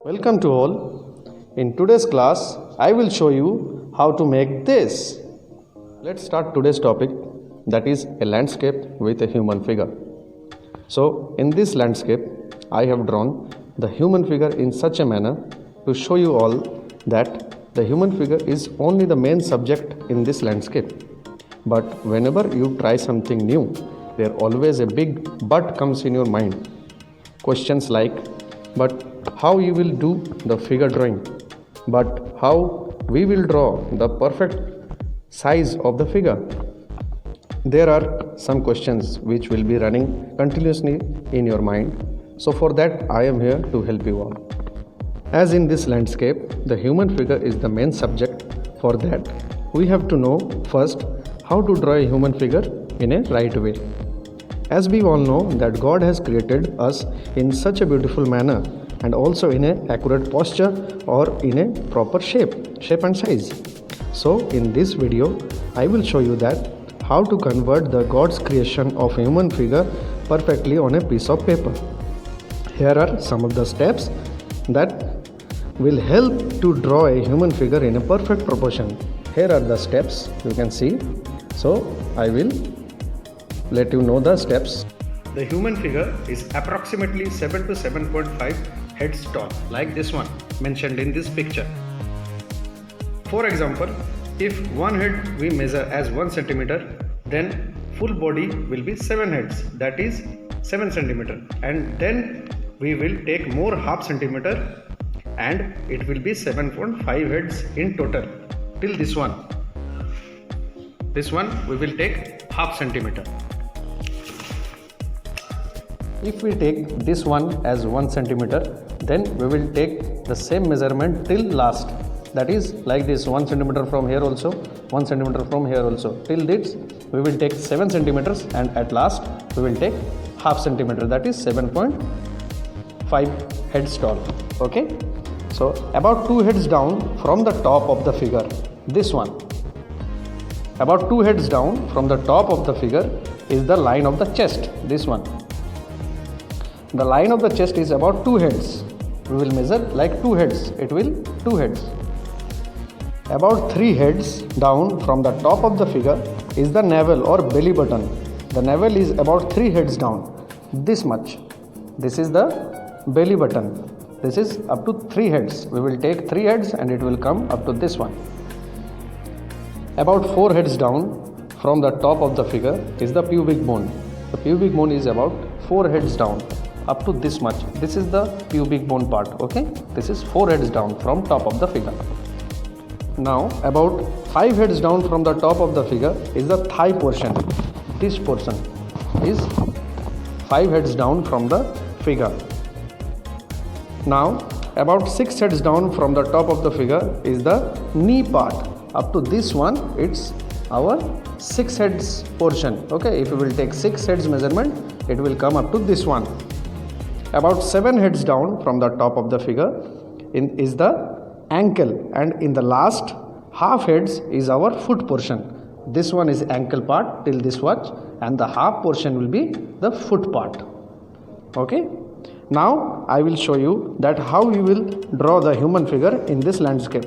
Welcome to all. In today's class, I will show you how to make this. Let's start today's topic, that is a landscape with a human figure. So in this landscape, I have drawn the human figure in such a manner to show you all that the human figure is only the main subject in this landscape. But whenever you try something new, there always a big but comes in your mind. Questions like, but how you will do the figure drawing? But how we will draw the perfect size of the figure? There are some questions which will be running continuously in your mind. So for that I am here to help you all. As in this landscape, the human figure is the main subject. For that, we have to know first how to draw a human figure in a right way. As we all know that God has created us in such a beautiful manner and also in an accurate posture or in a proper shape and size. So in this video, I will show you that how to convert the God's creation of a human figure perfectly on a piece of paper. Here are some of the steps that will help to draw a human figure in a perfect proportion. Here are the steps you can see. So I will let you know the steps. The human figure is approximately 7 to 7.5 heads tall, like this one mentioned in this picture. For example, if one head we measure as 1 centimeter, then full body will be 7 heads, that is 7 centimeter, and then we will take more half centimeter and it will be 7.5 heads in total till this one. This one we will take half centimeter. If we take this one as 1 centimeter, then we will take the same measurement till last. That is like this, 1 centimeter from here also, 1 centimeter from here also. Till this we will take 7 centimeters and at last we will take half centimeter, that is 7.5 heads tall. Okay. So about 2 heads down from the top of the figure, this one. About 2 heads down from the top of the figure is the line of the chest, this one. The line of the chest is about 2 heads. We will measure like 2 heads. It will 2 heads. About 3 heads down from the top of the figure is the navel or belly button. The navel is about 3 heads down. This much. This is the belly button. This is up to 3 heads. We will take 3 heads and it will come up to this one. About 4 heads down from the top of the figure is the pubic bone. The pubic bone is about 4 heads down. Up to this much. This is the pubic bone part. Okay, this is 4 heads down from top of the figure. Now about 5 heads down from the top of the figure is the thigh portion. This portion is 5 heads down from the figure. Now about 6 heads down from the top of the figure is the knee part. Up to this one, it's our 6 heads portion. Okay, if we will take 6 heads measurement, it will come up to this one. About 7 heads down from the top of the figure is the ankle, and in the last half heads is our foot portion. This one is ankle part till this much, and the half portion will be the foot part. Okay. Now I will show you that how you will draw the human figure in this landscape.